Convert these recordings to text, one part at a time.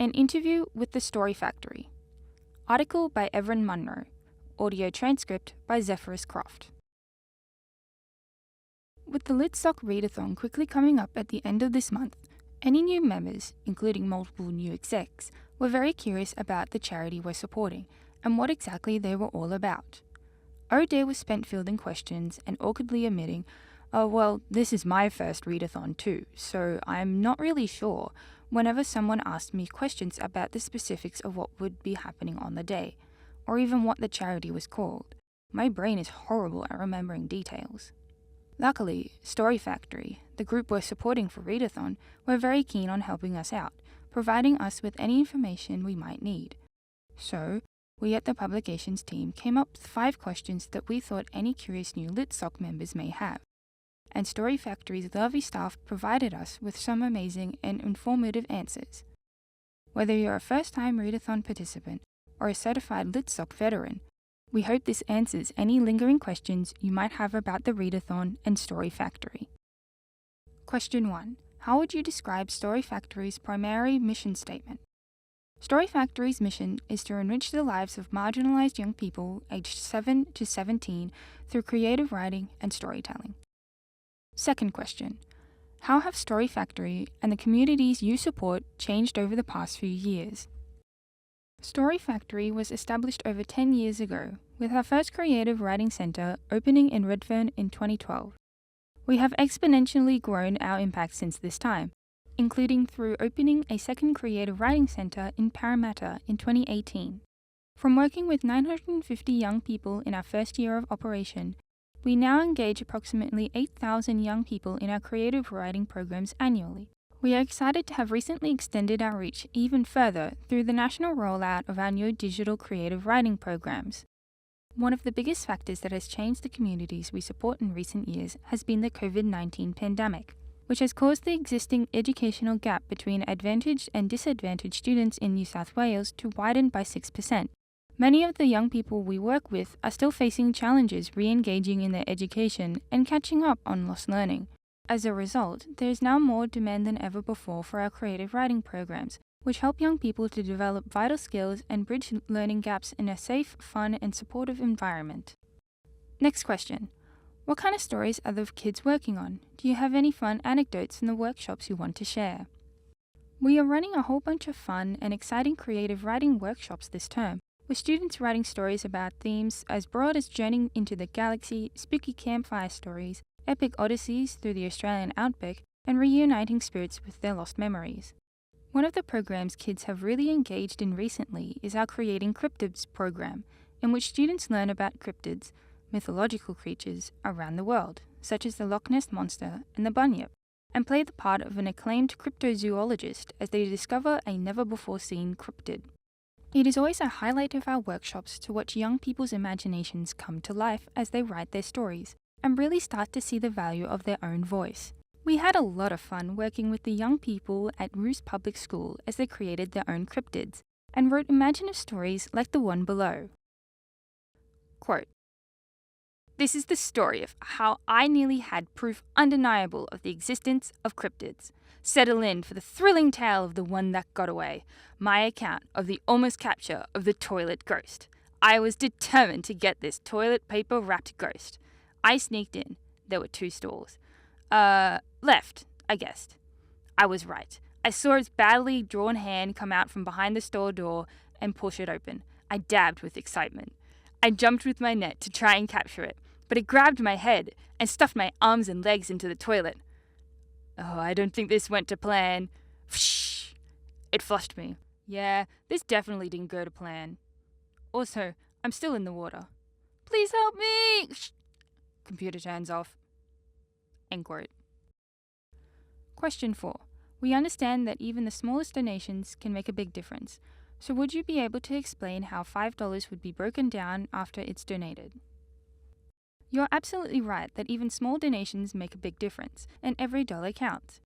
An interview with the Story Factory. Article by Evren Munroe. Audio transcript by Zephyrus Croft. With the LitSoc Readathon quickly coming up at the end of this month, any new members, including multiple new execs, were very curious about the charity we're supporting and what exactly they were all about. Our day was spent fielding questions and awkwardly admitting, "Oh, well, this is my first Readathon too, so I'm not really sure," whenever someone asked me questions about the specifics of what would be happening on the day, or even what the charity was called. My brain is horrible at remembering details. Luckily, Story Factory, the group we're supporting for Readathon, were very keen on helping us out, providing us with any information we might need. So, we at the publications team came up with 5 questions that we thought any curious new LitSoc members may have. And Story Factory's lovely staff provided us with some amazing and informative answers. Whether you're a first-time Readathon participant or a certified LitSoc veteran, we hope this answers any lingering questions you might have about the Readathon and Story Factory. Question 1. How would you describe Story Factory's primary mission statement? Story Factory's mission is to enrich the lives of marginalized young people aged 7 to 17 through creative writing and storytelling. Second question. How have Story Factory and the communities you support changed over the past few years? Story Factory was established over 10 years ago, with our first creative writing centre opening in Redfern in 2012. We have exponentially grown our impact since this time, including through opening a second creative writing centre in Parramatta in 2018. From working with 950 young people in our first year of operation, we now engage approximately 8,000 young people in our creative writing programs annually. We are excited to have recently extended our reach even further through the national rollout of our new digital creative writing programs. One of the biggest factors that has changed the communities we support in recent years has been the COVID-19 pandemic, which has caused the existing educational gap between advantaged and disadvantaged students in New South Wales to widen by 6%. Many of the young people we work with are still facing challenges re-engaging in their education and catching up on lost learning. As a result, there is now more demand than ever before for our creative writing programs, which help young people to develop vital skills and bridge learning gaps in a safe, fun, and supportive environment. Next question. What kind of stories are the kids working on? Do you have any fun anecdotes from the workshops you want to share? We are running a whole bunch of fun and exciting creative writing workshops this term, with students writing stories about themes as broad as journeying into the galaxy, spooky campfire stories, epic odysseys through the Australian outback, and reuniting spirits with their lost memories. One of the programs kids have really engaged in recently is our Creating Cryptids program, in which students learn about cryptids, mythological creatures around the world, such as the Loch Ness Monster and the Bunyip, and play the part of an acclaimed cryptozoologist as they discover a never-before-seen cryptid. It is always a highlight of our workshops to watch young people's imaginations come to life as they write their stories, and really start to see the value of their own voice. We had a lot of fun working with the young people at Roos Public School as they created their own cryptids, and wrote imaginative stories like the one below. Quote, "This is the story of how I nearly had proof undeniable of the existence of cryptids. Settle in for the thrilling tale of the one that got away, my account of the almost capture of the toilet ghost. I was determined to get this toilet paper wrapped ghost. I sneaked in. There were 2 stalls. Left, I guessed. I was right. I saw its badly drawn hand come out from behind the stall door and push it open. I dabbed with excitement. I jumped with my net to try and capture it, but it grabbed my head and stuffed my arms and legs into the toilet. Oh, I don't think this went to plan. Whoosh! It flushed me. Yeah, this definitely didn't go to plan. Also, I'm still in the water. Please help me! Computer turns off." End quote. Question 4. We understand that even the smallest donations can make a big difference, so would you be able to explain how $5 would be broken down after it's donated? You're absolutely right that even small donations make a big difference, and every dollar counts.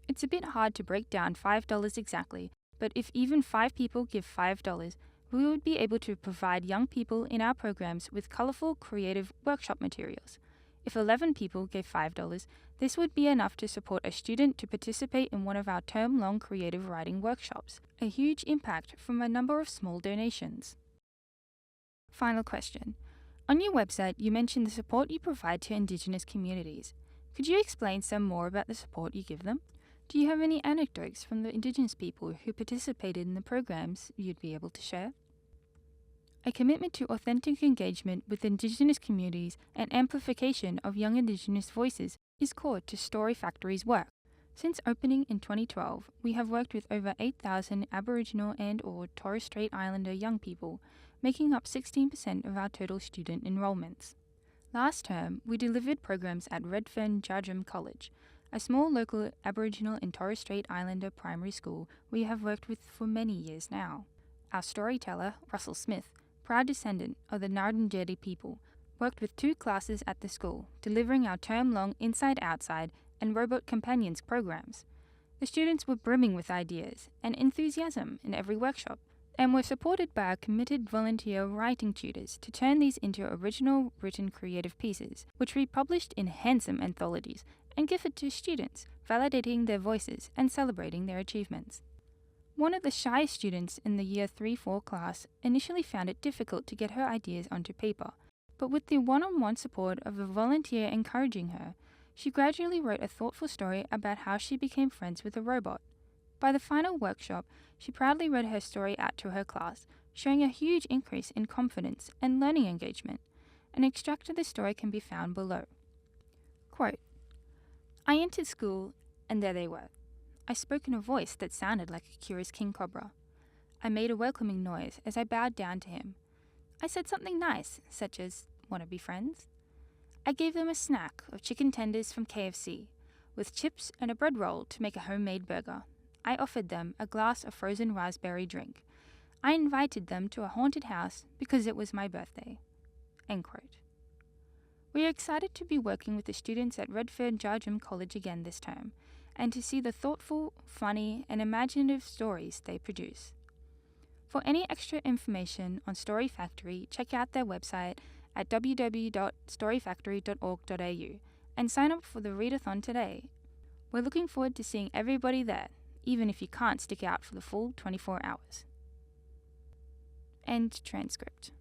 It's a bit hard to break down $5 exactly, but if even 5 people give $5, we would be able to provide young people in our programs with colourful, creative workshop materials. If 11 people gave $5, this would be enough to support a student to participate in one of our term-long creative writing workshops, a huge impact from a number of small donations. Final question. On your website, you mentioned the support you provide to Indigenous communities. Could you explain some more about the support you give them? Do you have any anecdotes from the Indigenous people who participated in the programs you'd be able to share? A commitment to authentic engagement with Indigenous communities and amplification of young Indigenous voices is core to Story Factory's work. Since opening in 2012, we have worked with over 8,000 Aboriginal and/or Torres Strait Islander young people, making up 16% of our total student enrollments. Last term, we delivered programs at Redfern Jarjum College, a small local Aboriginal and Torres Strait Islander primary school we have worked with for many years now. Our storyteller, Russell Smith, proud descendant of the Ngarrindjeri people, worked with 2 classes at the school, delivering our term-long Inside-Outside and Robot Companions programs. The students were brimming with ideas and enthusiasm in every workshop, and were supported by our committed volunteer writing tutors to turn these into original written creative pieces, which we published in handsome anthologies and gifted to students, validating their voices and celebrating their achievements. One of the shy students in the Year 3-4 class initially found it difficult to get her ideas onto paper, but with the one-on-one support of a volunteer encouraging her, she gradually wrote a thoughtful story about how she became friends with a robot. By the final workshop, she proudly read her story out to her class, showing a huge increase in confidence and learning engagement. An extract of the story can be found below. Quote, I entered school, and there they were. I spoke in a voice that sounded like a curious king cobra. I made a welcoming noise as I bowed down to him. I said something nice, such as, "Want to be friends?" I gave them a snack of chicken tenders from KFC, with chips and a bread roll to make a homemade burger. I offered them a glass of frozen raspberry drink. I invited them to a haunted house because it was my birthday. End quote. We are excited to be working with the students at Redfern Jarjum College again this term, and to see the thoughtful, funny, and imaginative stories they produce. For any extra information on Story Factory, check out their website at www.storyfactory.org.au and sign up for the Readathon today. We're looking forward to seeing everybody there, even if you can't stick out for the full 24 hours. End transcript.